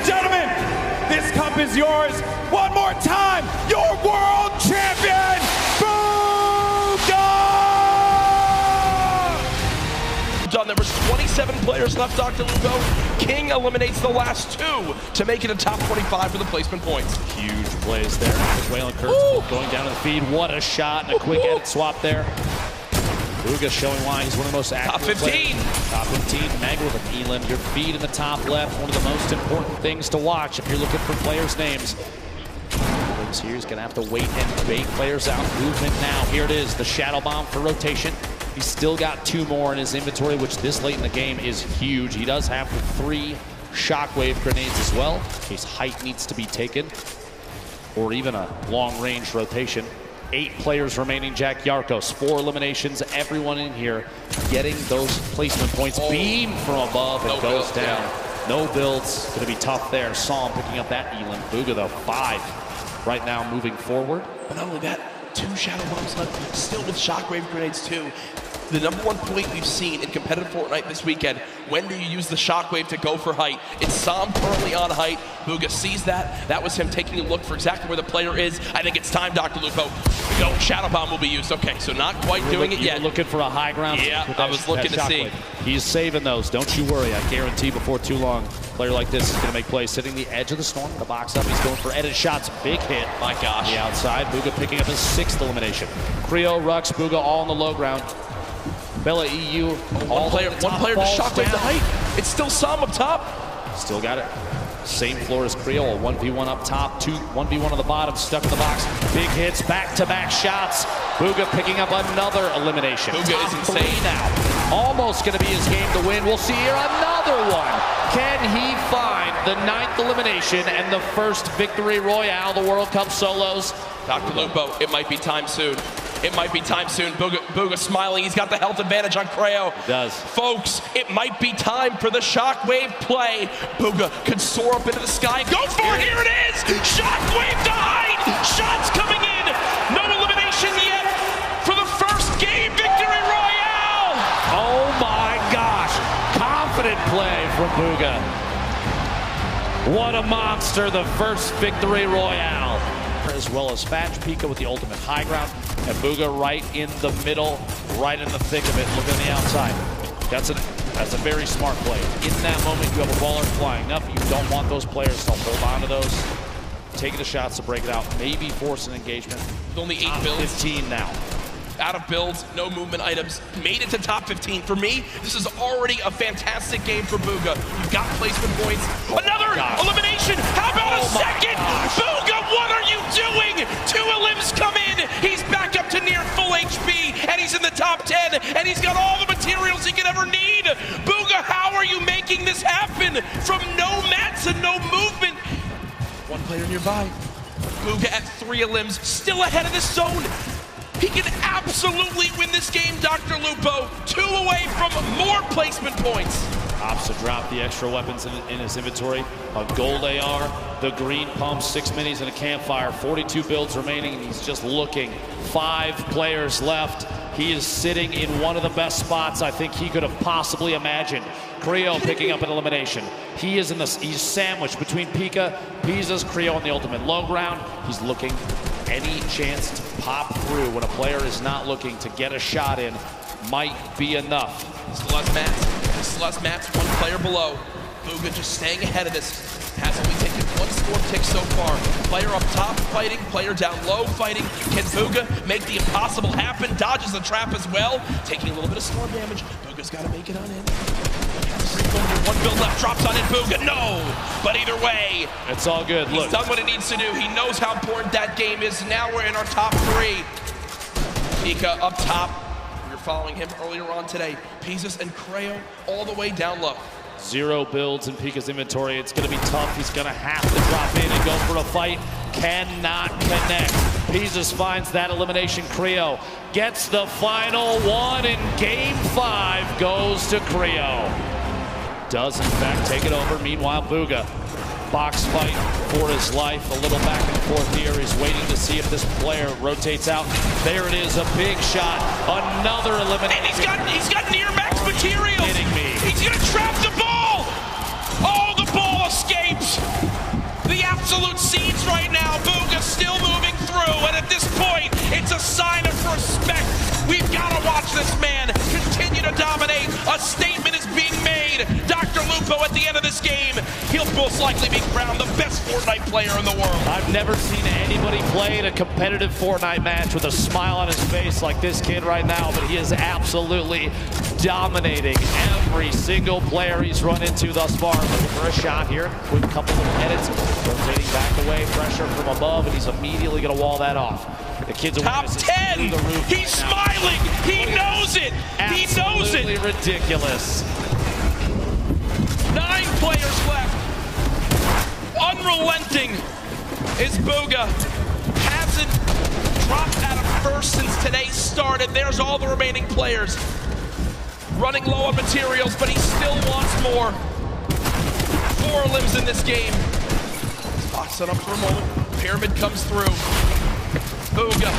gentlemen, this cup is yours. One more time, your world champion, Bugha! There was 27 players left, Dr. Lupo. King eliminates the last 2 to make it a top 25 for the placement points. Huge plays there. Waylon Kurtz going down to the feed. What a shot and a quick edit swap there. Bugha showing why he's one of the most active. Top 15. Players. Top 15. Mangle with an elim. Your feed in the top left. One of the most important things to watch if you're looking for players' names. Here he's going to have to wait and bait players out. Movement now. Here it is. The shadow bomb for rotation. He's still got 2 more in his inventory, which this late in the game is huge. He does have the 3 shockwave grenades as well, in case height needs to be taken, or even a long-range rotation. 8 players remaining, Jack Yarkos. 4 eliminations, everyone in here getting those placement points. Beam from above, it goes down. No builds, gonna be tough there. Saw him picking up that elim. Bugha though, 5 right now moving forward. But not only that, 2 shadow bombs left, still with shockwave grenades too. The number 1 point we've seen in competitive Fortnite this weekend, when do you use the shockwave to go for height? It's Sam currently on height. Bugha sees that. That was him taking a look for exactly where the player is. I think it's time, Dr. Lupo. No, shadow bomb will be used. Okay, so not quite doing it yet. Looking for a high ground. Yeah, I was looking to see. He's saving those. Don't you worry. I guarantee before too long, a player like this is going to make plays. Sitting the edge of the storm, the box up. He's going for edit shots. Big hit. My gosh. The outside. Bugha picking up his 6th elimination. Creo, Rux, Bugha all on the low ground. Bella EU, one player to shockwave the height. It's still Sam up top. Still got it. Same floor as Creo, a 1v1 up top, 1v1 on the bottom, stuck in the box. Big hits, back-to-back shots. Bugha picking up another elimination. Bugha is insane now. Almost going to be his game to win. We'll see here another one. Can he find the 9th elimination and the first victory royale, the World Cup solos? Dr. Lupo, it might be time soon. It might be time soon. Bugha smiling. He's got the health advantage on Creo. He does. Folks, it might be time for the shockwave play. Bugha could soar up into the sky. Go for it. Here it is. Shockwave to height. Shots coming in. No elimination yet for the first game victory royale. Oh my gosh. Confident play from Bugha. What a monster. The first victory royale. As well as Fatch, Pika with the ultimate high ground, and Bugha right in the middle, right in the thick of it. Look on the outside. That's a very smart play. In that moment, you have a baller flying up. You don't want those players to hold on to those, taking the shots to break it out, maybe force an engagement. With only 8 builds. 15 now. Out of builds, no movement items, made it to top 15. For me, this is already a fantastic game for Bugha. You've got placement points. Another elimination. How about a second? Bugha, what are you doing? 2 elims come in. He's back up to near full HP, and he's in the top 10, and he's got all the materials he could ever need. Bugha, how are you making this happen? From no mats and no movement. 1 player nearby. Bugha at 3 elims, still ahead of this zone. He can absolutely win this game, Dr. Lupo. 2 away from more placement points. Opts to drop the extra weapons in his inventory. A gold AR, the green pump, 6 minis, and a campfire. 42 builds remaining, and he's just looking. 5 players left. He is sitting in one of the best spots I think he could have possibly imagined. Creo picking up an elimination. He's sandwiched between Pika, Piza's, Creo on the ultimate low ground. He's looking any chance to pop through when a player is not looking to get a shot in might be enough. Still has mats. Still has mats, 1 player below. Bugha just staying ahead of this. Has only taken 1 score tick so far. Player up top fighting, player down low fighting. Can Bugha make the impossible happen? Dodges the trap as well. Taking a little bit of storm damage. Bugha's got to make it on in. 1 build left, drops on in. Bugha, no! But either way, it's all good. He's done what he needs to do. He knows how important that game is. Now we're in our top 3. Pika up top. We were following him earlier on today. Pizzas and Creo all the way down low. 0 builds in Pika's inventory. It's going to be tough. He's going to have to drop in and go for a fight. Cannot connect. Pizzas finds that elimination. Creo gets the final 1 in game 5. Goes to Creo. Does in fact take it over. Meanwhile, Bugha, box fight for his life. A little back and forth here. He's waiting to see if this player rotates out. There it is, a big shot. Another elimination. And he's got near max materials. Kidding me. He's gonna trap the ball. Oh, the ball escapes. most likely be crowned the best Fortnite player in the world. I've never seen anybody play in a competitive Fortnite match with a smile on his face like this kid right now, but he is absolutely dominating every single player he's run into thus far. Looking for a shot here. Quick couple of edits. Rotating back away, pressure from above, and he's immediately going to wall that off. The kid's top 10. He's smiling. He knows it. He knows it. Absolutely ridiculous. 9 players left. Unrelenting is Bugha. Hasn't dropped out of first since today started. There's all the remaining players. Running low on materials, but he still wants more. 4 limbs in this game. Box it up for a moment. Pyramid comes through. Bugha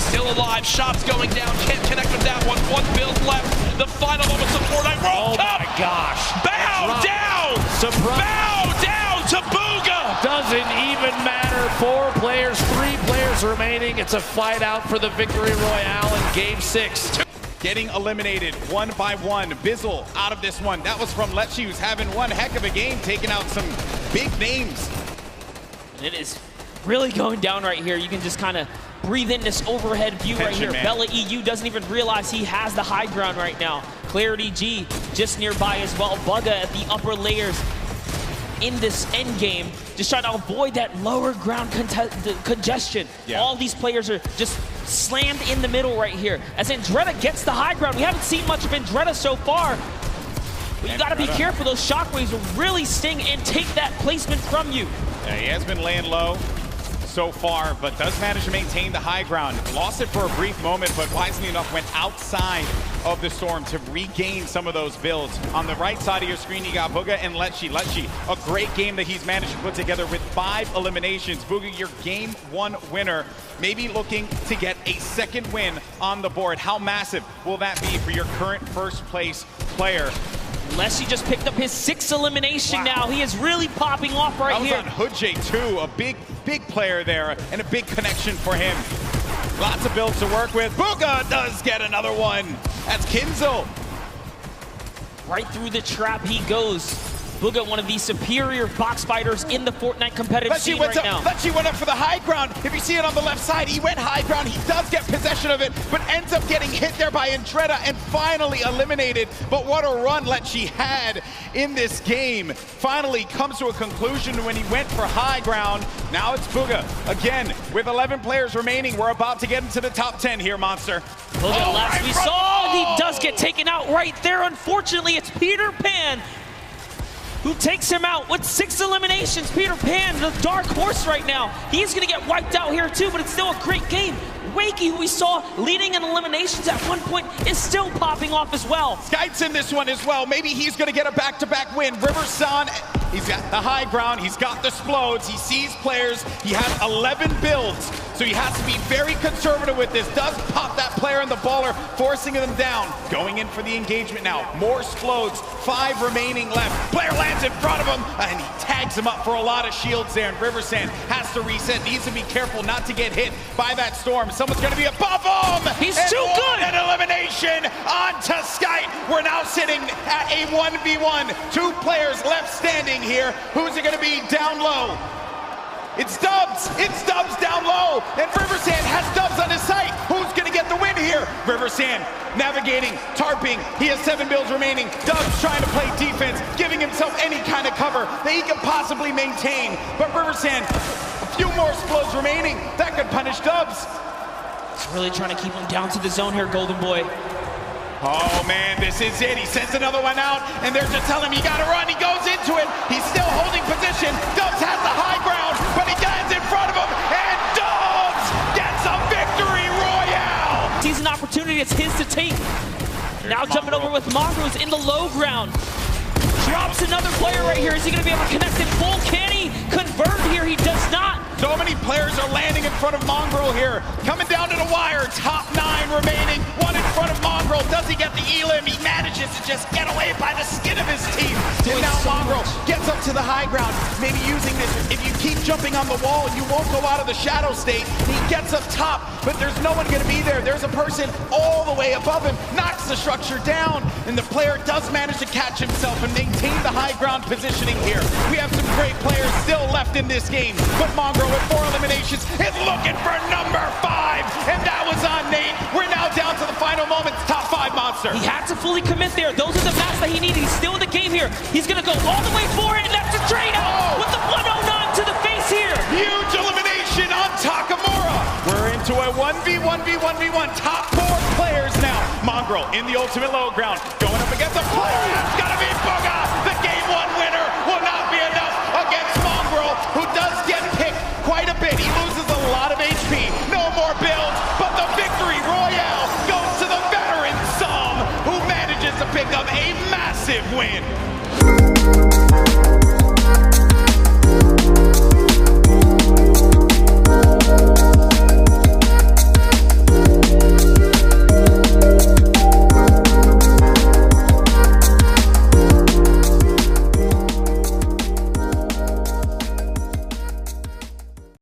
still alive. Shots going down. Can't connect with that one. 1 build left. The final moments of Fortnite World Cup. Oh my gosh. Bow down. Surprise. Bow down to Bugha. Doesn't even matter. 4 players, 3 players remaining. It's a fight out for the victory royale in game 6. Getting eliminated one by one. Bizzle out of this one. That was from Lecce, who's having one heck of a game, taking out some big names. It is really going down right here. You can just kind of breathe in this overhead view right here. Man. Bella EU doesn't even realize he has the high ground right now. Clarity G just nearby as well. Bugha at the upper layers in this end game, just trying to avoid that lower ground congestion. Yeah. All these players are just slammed in the middle right here. As Andretta gets the high ground. We haven't seen much of Andretta so far. But you got to be careful. Those shockwaves will really sting and take that placement from you. Yeah, he has been laying low so far, but does manage to maintain the high ground. Lost it for a brief moment, but wisely enough went outside of the storm to regain some of those builds. On the right side of your screen, you got Bugha and Lecce. Lecce, a great game that he's managed to put together with 5 eliminations. Bugha, your game 1 winner, maybe looking to get a second win on the board. How massive will that be for your current first place player? Lecce just picked up his 6th elimination now. He is really popping off right here. That was on Hoodjay too, a big player there, and a big connection for him. Lots of builds to work with. Bugha does get another one. That's Kinzel. Right through the trap he goes. Bugha, one of the superior box fighters in the Fortnite competitive scene right now. Lecce went up for the high ground. If you see it on the left side, he went high ground. He does get possession of it, but ends up getting hit there by Andretta and finally eliminated. But what a run Lecce had in this game. Finally comes to a conclusion when he went for high ground. Now it's Bugha again with 11 players remaining. We're about to get into the top 10 here, Monster. Bugha, last we saw, he does get taken out right there. Unfortunately, it's Peter Pan who takes him out with 6 eliminations. Peter Pan, the dark horse right now. He's gonna get wiped out here too, but it's still a great game. Wakey, who we saw leading in eliminations at one point, is still popping off as well. Skyte's in this one as well. Maybe he's gonna get a back-to-back win. Riverson, he's got the high ground, he's got the explodes, he sees players, he has 11 builds, so he has to be very conservative with this. Does pop that player in the baller, forcing them down. Going in for the engagement now. More explodes, 5 remaining left. Player lands in front of him, and he tags him up for a lot of shields there, and Riversand has to reset, needs to be careful not to get hit by that storm. Someone's gonna be above him! He's too good! An elimination onto Skyte. We're now sitting at a 1v1. 2 players left standing here. Who's it gonna be down low? It's Dubs! It's Dubs down low! And Riversand has Dubs on his site! Who's gonna get the win here? Riversand navigating, tarping. He has 7 builds remaining. Dubs trying to play defense, giving himself any kind of cover that he can possibly maintain. But Riversand, a few more explodes remaining. That could punish Dubs. He's really trying to keep him down to the zone here, Golden Boy. Oh man, this is it. He sends another one out, and they're just telling him you gotta run. He goes into it. He's still holding position. Dubs has the high ground, but he lands in front of him, and Dubs gets a victory royale. Sees an opportunity, it's his to take. Now jumping over with Mongrels in the low ground. Drops another player right here. Is he gonna be able to connect in full? Can he convert here? He does not. So many players are landing in front of Mongrel here. Coming down to the wire. Top 9 remaining. 1 in front. front of Mongrel. Does he get the elim? He manages to just get away by the skin of his teeth. And now Mongrel gets up to the high ground, maybe using this. If you keep jumping on the wall, you won't go out of the shadow state. He gets up top, but there's no one going to be there. There's a person all the way above him, knocks the structure down, and the player does manage to catch himself and maintain the high ground positioning here. We have some great players still left in this game, but Mongrel with 4 eliminations is looking for number 5, and that was on Nate. We're now down to the final moments. Top 5 monster. He had to fully commit there. Those are the maps that he needed. He's still in the game here. He's going to go all the way for it, and that's a trade out with the 109 to the face here. Huge elimination on Takamura. We're into a 1v1v1v1. Top 4 players now. Mongrel in the ultimate low ground, going up against a player. That's got to be Bugha. The game 1 winner will not be enough against Mongrel, who does get picked quite a bit. He loses a lot of HP. No more builds, but the victory royale goes to the veteran Som, who manages to pick up a massive win.